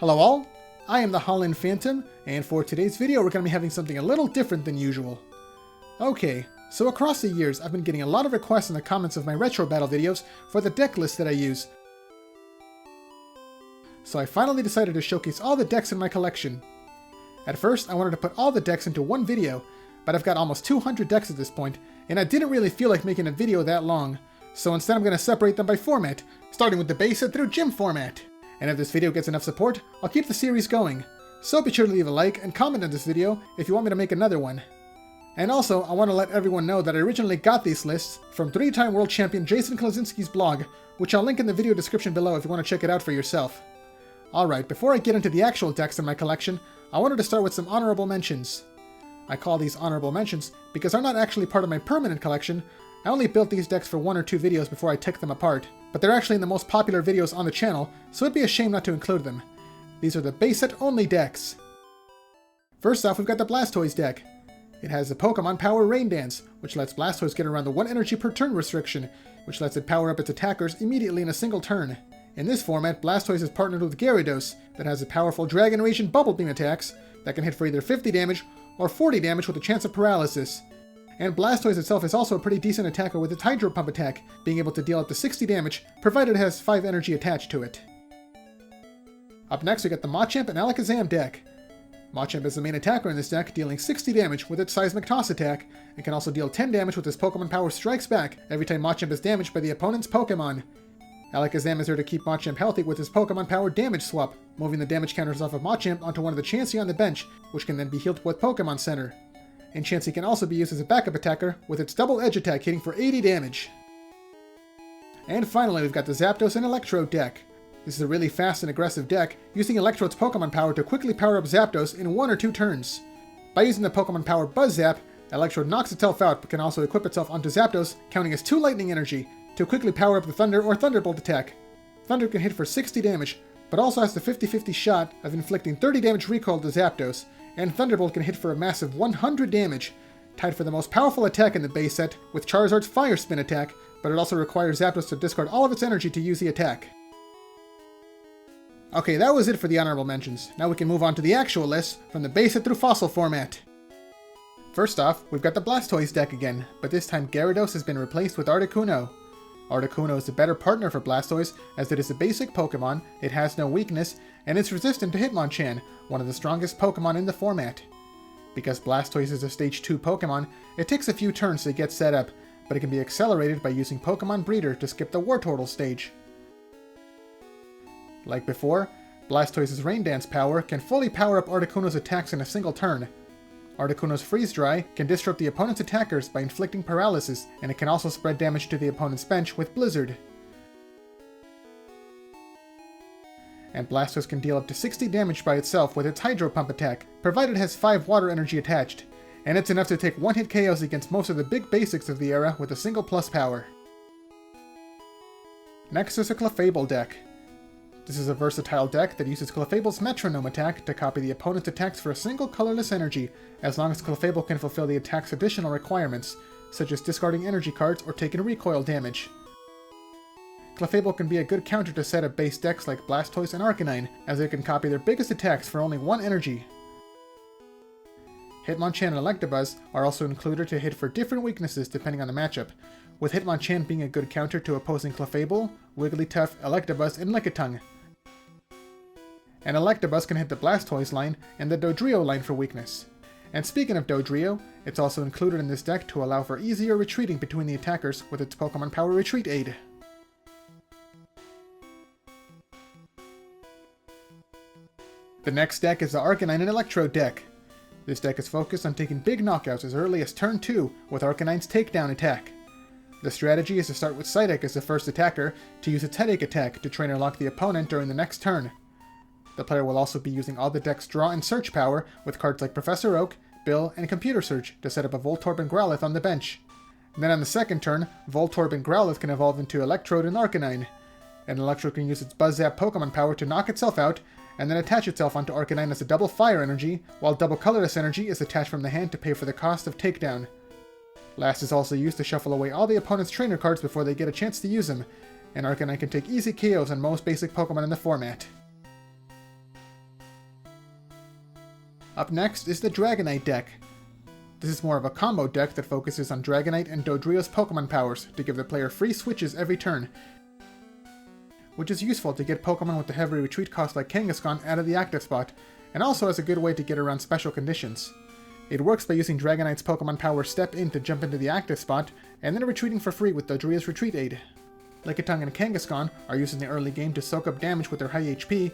Hello all, I am the Holland Phantom, and for today's video we're going to be having something a little different than usual. Okay, so across the years I've been getting a lot of requests in the comments of my retro battle videos for the deck list that I use. So I finally decided to showcase all the decks in my collection. At first I wanted to put all the decks into one video, but I've got almost 200 decks at this point, and I didn't really feel like making a video that long. So instead I'm going to separate them by format, starting with the base set through gym format. And if this video gets enough support, I'll keep the series going. So be sure to leave a like and comment on this video if you want me to make another one. And also, I want to let everyone know that I originally got these lists from 3-time world champion Jason Klaczynski's blog, which I'll link in the video description below if you want to check it out for yourself. Alright, before I get into the actual decks in my collection, I wanted to start with some honorable mentions. I call these honorable mentions because they're not actually part of my permanent collection. I only built these decks for 1 or 2 videos before I took them apart, but they're actually in the most popular videos on the channel, so it'd be a shame not to include them. These are the base set only decks. First off, we've got the Blastoise deck. It has the Pokemon Power Rain Dance, which lets Blastoise get around the 1 energy per turn restriction, which lets it power up its attackers immediately in a single turn. In this format, Blastoise is partnered with Gyarados, that has a powerful Dragon Rage and Bubble Beam attacks that can hit for either 50 damage or 40 damage with a chance of paralysis. And Blastoise itself is also a pretty decent attacker with its Hydro Pump attack, being able to deal up to 60 damage, provided it has 5 energy attached to it. Up next we got the Machamp and Alakazam deck. Machamp is the main attacker in this deck, dealing 60 damage with its Seismic Toss attack, and can also deal 10 damage with his Pokemon Power Strikes Back every time Machamp is damaged by the opponent's Pokemon. Alakazam is there to keep Machamp healthy with his Pokemon Power Damage Swap, moving the damage counters off of Machamp onto one of the Chansey on the bench, which can then be healed with Pokemon Center. And Chansey can also be used as a backup attacker, with its double edge attack hitting for 80 damage. And finally, we've got the Zapdos and Electrode deck. This is a really fast and aggressive deck, using Electrode's Pokemon power to quickly power up Zapdos in 1 or 2 turns. By using the Pokemon power Buzz Zap, Electrode knocks itself out but can also equip itself onto Zapdos, counting as 2 lightning energy, to quickly power up the Thunder or Thunderbolt attack. Thunder can hit for 60 damage, but also has the 50-50 shot of inflicting 30 damage recoil to Zapdos, and Thunderbolt can hit for a massive 100 damage, tied for the most powerful attack in the base set with Charizard's Fire Spin attack, but it also requires Zapdos to discard all of its energy to use the attack. Okay, that was it for the honorable mentions. Now we can move on to the actual list from the base set through fossil format. First off, we've got the Blastoise deck again, but this time Gyarados has been replaced with Articuno. Articuno is the better partner for Blastoise, as it is a basic Pokemon, it has no weakness, and it's resistant to Hitmonchan, one of the strongest Pokemon in the format. Because Blastoise is a Stage 2 Pokemon, it takes a few turns to get set up, but it can be accelerated by using Pokemon Breeder to skip the Wartortle stage. Like before, Blastoise's Rain Dance power can fully power up Articuno's attacks in a single turn. Articuno's Freeze Dry can disrupt the opponent's attackers by inflicting paralysis, and it can also spread damage to the opponent's bench with Blizzard. And Blastoise can deal up to 60 damage by itself with its Hydro Pump attack, provided it has 5 water energy attached, and it's enough to take 1-hit KOs against most of the big basics of the era with a single plus power. Next is a Clefable deck. This is a versatile deck that uses Clefable's Metronome attack to copy the opponent's attacks for a single colorless energy, as long as Clefable can fulfill the attack's additional requirements, such as discarding energy cards or taking recoil damage. Clefable can be a good counter to set up base decks like Blastoise and Arcanine, as it can copy their biggest attacks for only 1 energy. Hitmonchan and Electabuzz are also included to hit for different weaknesses depending on the matchup, with Hitmonchan being a good counter to opposing Clefable, Wigglytuff, Electabuzz, and Lickitung. And Electabuzz can hit the Blastoise line and the Dodrio line for weakness. And speaking of Dodrio, it's also included in this deck to allow for easier retreating between the attackers with its Pokemon Power Retreat aid. The next deck is the Arcanine and Electrode deck. This deck is focused on taking big knockouts as early as turn 2 with Arcanine's Takedown attack. The strategy is to start with Psyduck as the first attacker to use its Headache attack to trainer lock the opponent during the next turn. The player will also be using all the deck's draw and search power with cards like Professor Oak, Bill, and Computer Search to set up a Voltorb and Growlithe on the bench. And then on the second turn, Voltorb and Growlithe can evolve into Electrode and Arcanine. And Electrode can use its Buzz Zap Pokemon power to knock itself out, and then attach itself onto Arcanine as a double Fire energy, while double Colorless energy is attached from the hand to pay for the cost of Takedown. Last is also used to shuffle away all the opponent's trainer cards before they get a chance to use them, and Arcanine can take easy KOs on most basic Pokemon in the format. Up next is the Dragonite deck. This is more of a combo deck that focuses on Dragonite and Dodrio's Pokemon powers to give the player free switches every turn, which is useful to get Pokemon with the heavy retreat cost like Kangaskhan out of the active spot, and also as a good way to get around special conditions. It works by using Dragonite's Pokemon power Step In to jump into the active spot, and then retreating for free with Dodrio's Retreat Aid. Lickitung and Kangaskhan are used in the early game to soak up damage with their high HP,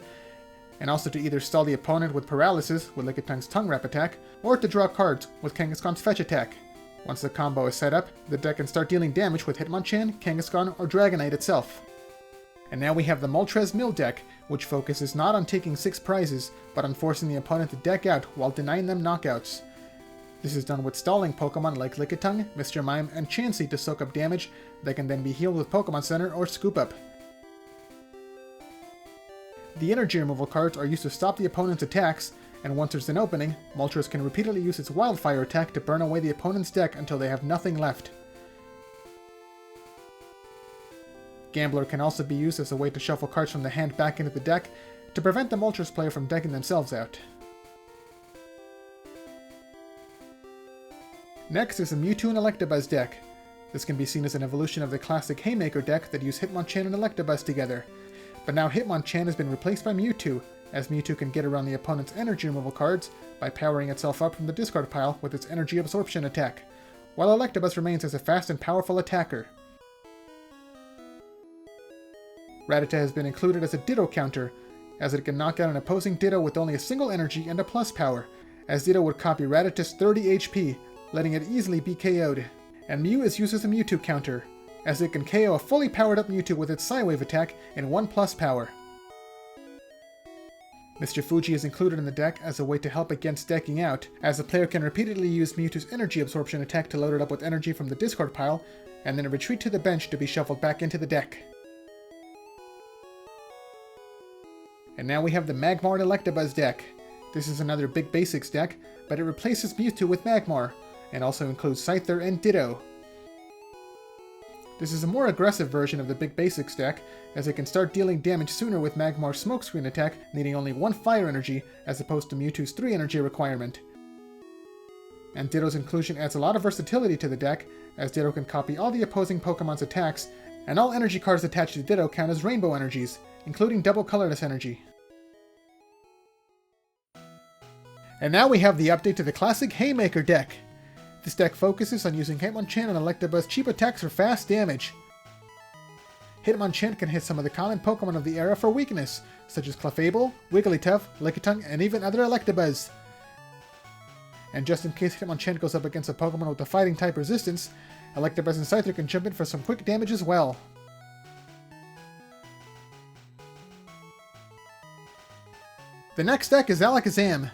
and also to either stall the opponent with paralysis with Lickitung's Tongue Wrap attack, or to draw cards with Kangaskhan's Fetch attack. Once the combo is set up, the deck can start dealing damage with Hitmonchan, Kangaskhan, or Dragonite itself. And now we have the Moltres Mill deck, which focuses not on taking 6 prizes, but on forcing the opponent to deck out while denying them knockouts. This is done with stalling Pokemon like Lickitung, Mr. Mime, and Chansey to soak up damage that can then be healed with Pokemon Center or Scoop Up. The energy removal cards are used to stop the opponent's attacks, and once there's an opening, Moltres can repeatedly use its Wildfire attack to burn away the opponent's deck until they have nothing left. Gambler can also be used as a way to shuffle cards from the hand back into the deck to prevent the Moltres player from decking themselves out. Next is the Mewtwo and Electabuzz deck. This can be seen as an evolution of the classic Haymaker deck that used Hitmonchan and Electabuzz together. But now Hitmonchan has been replaced by Mewtwo, as Mewtwo can get around the opponent's energy removal cards by powering itself up from the discard pile with its energy absorption attack, while Electabuzz remains as a fast and powerful attacker. Raticate has been included as a Ditto counter, as it can knock out an opposing Ditto with only a single energy and a plus power, as Ditto would copy Ratitate's 30 HP, letting it easily be KO'd. And Mew is used as a Mewtwo counter, as it can KO a fully powered up Mewtwo with its Psywave attack and 1 plus power. Mr. Fuji is included in the deck as a way to help against decking out, as the player can repeatedly use Mewtwo's energy absorption attack to load it up with energy from the discard pile, and then retreat to the bench to be shuffled back into the deck. And now we have the Magmar and Electabuzz deck. This is another Big Basics deck, but it replaces Mewtwo with Magmar, and also includes Scyther and Ditto. This is a more aggressive version of the Big Basics deck, as it can start dealing damage sooner with Magmar's Smokescreen attack needing only 1 fire energy as opposed to Mewtwo's 3 energy requirement. And Ditto's inclusion adds a lot of versatility to the deck, as Ditto can copy all the opposing Pokemon's attacks, and all energy cards attached to Ditto count as rainbow energies, including double colorless energy. And now we have the update to the classic Haymaker deck. This deck focuses on using Hitmonchan and Electabuzz cheap attacks for fast damage. Hitmonchan can hit some of the common Pokemon of the era for weakness, such as Clefable, Wigglytuff, Lickitung, and even other Electabuzz. And just in case Hitmonchan goes up against a Pokemon with a fighting type resistance, Electabuzz and Scyther can jump in for some quick damage as well. The next deck is Alakazam.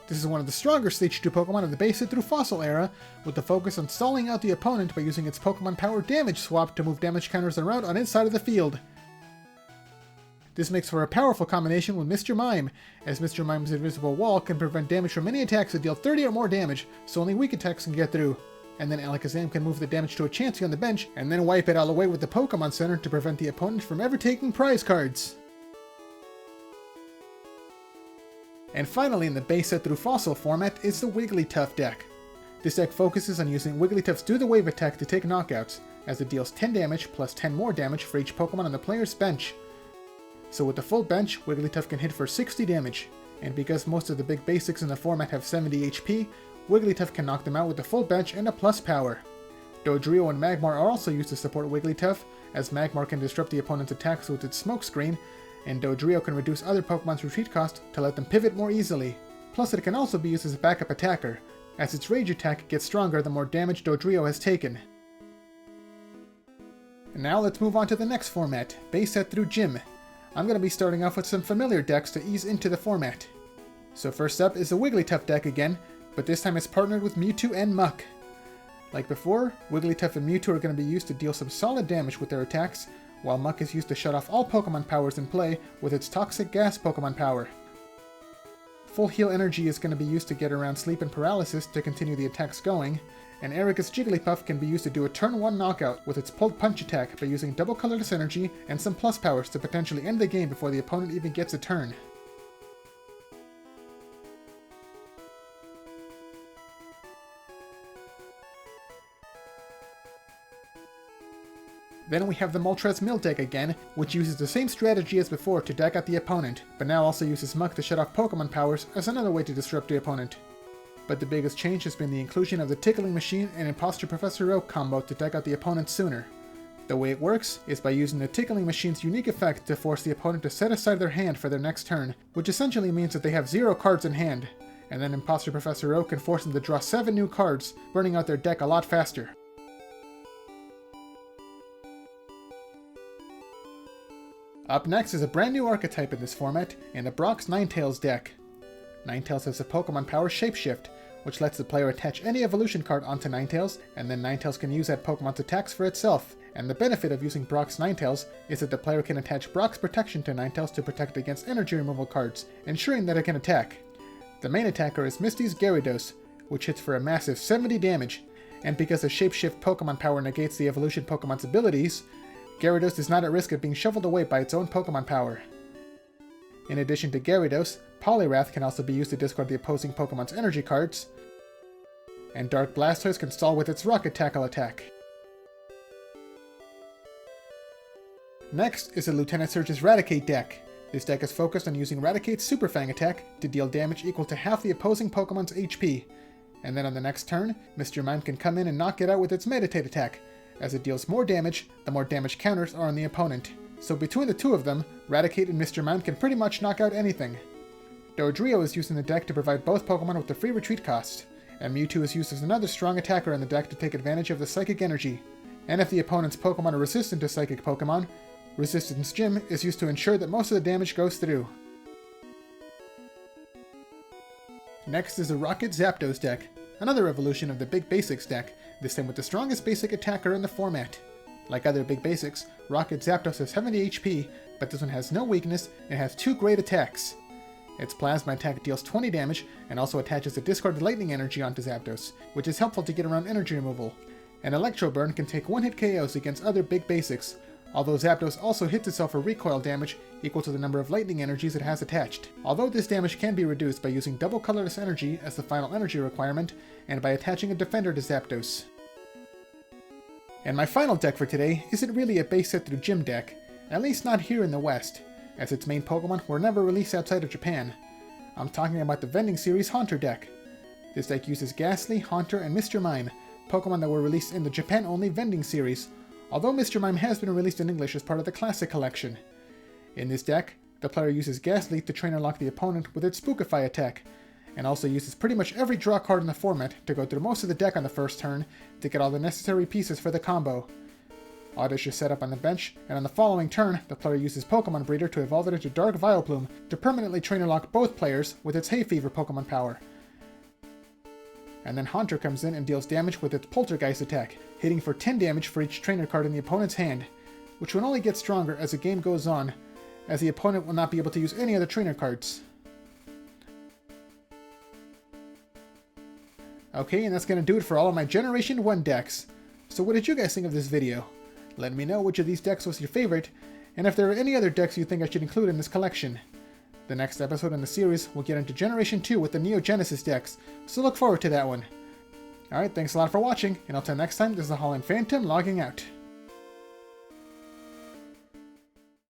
This is one of the stronger Stage 2 Pokemon of the base hit through Fossil era, with the focus on stalling out the opponent by using its Pokemon Power Damage Swap to move damage counters around on its side of the field. This makes for a powerful combination with Mr. Mime, as Mr. Mime's Invisible Wall can prevent damage from any attacks that deal 30 or more damage, so only weak attacks can get through. And then Alakazam can move the damage to a Chansey on the bench, and then wipe it all away with the Pokemon Center to prevent the opponent from ever taking prize cards. And finally, in the base set through Fossil format is the Wigglytuff deck. This deck focuses on using Wigglytuff's Do the Wave attack to take knockouts, as it deals 10 damage plus 10 more damage for each Pokemon on the player's bench. So with the full bench, Wigglytuff can hit for 60 damage, and because most of the big basics in the format have 70 HP, Wigglytuff can knock them out with the full bench and a plus power. Dodrio and Magmar are also used to support Wigglytuff, as Magmar can disrupt the opponent's attacks with its Smokescreen, and Dodrio can reduce other Pokemon's retreat cost to let them pivot more easily. Plus it can also be used as a backup attacker, as its rage attack gets stronger the more damage Dodrio has taken. And now let's move on to the next format, base set through Gym. I'm going to be starting off with some familiar decks to ease into the format. So first up is the Wigglytuff deck again, but this time it's partnered with Mewtwo and Muk. Like before, Wigglytuff and Mewtwo are going to be used to deal some solid damage with their attacks, while Muk is used to shut off all Pokemon powers in play with its Toxic Gas Pokemon power. Full Heal Energy is going to be used to get around Sleep and Paralysis to continue the attacks going, and Erika's Jigglypuff can be used to do a turn 1 knockout with its Pulled Punch attack by using double colorless energy and some plus powers to potentially end the game before the opponent even gets a turn. Then we have the Moltres Mill deck again, which uses the same strategy as before to deck out the opponent, but now also uses Muck to shut off Pokemon powers as another way to disrupt the opponent. But the biggest change has been the inclusion of the Tickling Machine and Imposter Professor Oak combo to deck out the opponent sooner. The way it works is by using the Tickling Machine's unique effect to force the opponent to set aside their hand for their next turn, which essentially means that they have 0 cards in hand, and then Imposter Professor Oak can force them to draw 7 new cards, burning out their deck a lot faster. Up next is a brand new archetype in this format, in the Brock's Ninetales deck. Ninetales has a Pokemon power Shapeshift, which lets the player attach any evolution card onto Ninetales, and then Ninetales can use that Pokemon's attacks for itself. And the benefit of using Brock's Ninetales is that the player can attach Brock's protection to Ninetales to protect against energy removal cards, ensuring that it can attack. The main attacker is Misty's Gyarados, which hits for a massive 70 damage, and because the Shapeshift Pokemon power negates the evolution Pokemon's abilities, Gyarados is not at risk of being shoveled away by its own Pokemon power. In addition to Gyarados, Poliwrath can also be used to discard the opposing Pokemon's energy cards, and Dark Blastoise can stall with its Rocket Tackle attack. Next is the Lieutenant Surge's Raticate deck. This deck is focused on using Raticate's Super Fang attack to deal damage equal to half the opposing Pokemon's HP, and then on the next turn, Mr. Mime can come in and knock it out with its Meditate attack. As it deals more damage, the more damage counters are on the opponent. So between the two of them, Raticate and Mr. Mime can pretty much knock out anything. Dodrio is used in the deck to provide both Pokemon with the free retreat cost, and Mewtwo is used as another strong attacker in the deck to take advantage of the Psychic Energy. And if the opponent's Pokemon are resistant to Psychic Pokemon, Resistance Gym is used to ensure that most of the damage goes through. Next is the Rocket Zapdos deck, another evolution of the Big Basics deck, this time with the strongest basic attacker in the format. Like other Big Basics, Rocket Zapdos has 70 HP, but this one has no weakness and has 2 great attacks. Its Plasma attack deals 20 damage and also attaches a discarded lightning energy onto Zapdos, which is helpful to get around energy removal. And Electro Burn can take 1-hit KOs against other Big Basics, although Zapdos also hits itself for recoil damage equal to the number of lightning energies it has attached. Although this damage can be reduced by using double colorless energy as the final energy requirement, and by attaching a defender to Zapdos. And my final deck for today isn't really a base set through gym deck, at least not here in the West, as its main Pokemon were never released outside of Japan. I'm talking about the Vending Series Haunter deck. This deck uses Ghastly, Haunter, and Mr. Mime, Pokemon that were released in the Japan-only Vending Series, although Mr. Mime has been released in English as part of the Classic Collection. In this deck, the player uses Ghastly to trainer lock the opponent with its Spookify attack, and also uses pretty much every draw card in the format to go through most of the deck on the first turn to get all the necessary pieces for the combo. Oddish is set up on the bench, and on the following turn, the player uses Pokemon Breeder to evolve it into Dark Vileplume to permanently trainer lock both players with its Hay Fever Pokemon power. And then Haunter comes in and deals damage with its Poltergeist attack, hitting for 10 damage for each trainer card in the opponent's hand, which will only get stronger as the game goes on, as the opponent will not be able to use any other trainer cards. Okay, and that's going to do it for all of my Generation 1 decks. So what did you guys think of this video? Let me know which of these decks was your favorite, and if there are any other decks you think I should include in this collection. The next episode in the series will get into Generation 2 with the Neo Genesis decks, so look forward to that one. Alright, thanks a lot for watching, and until next time, this is the Holland Phantom logging out.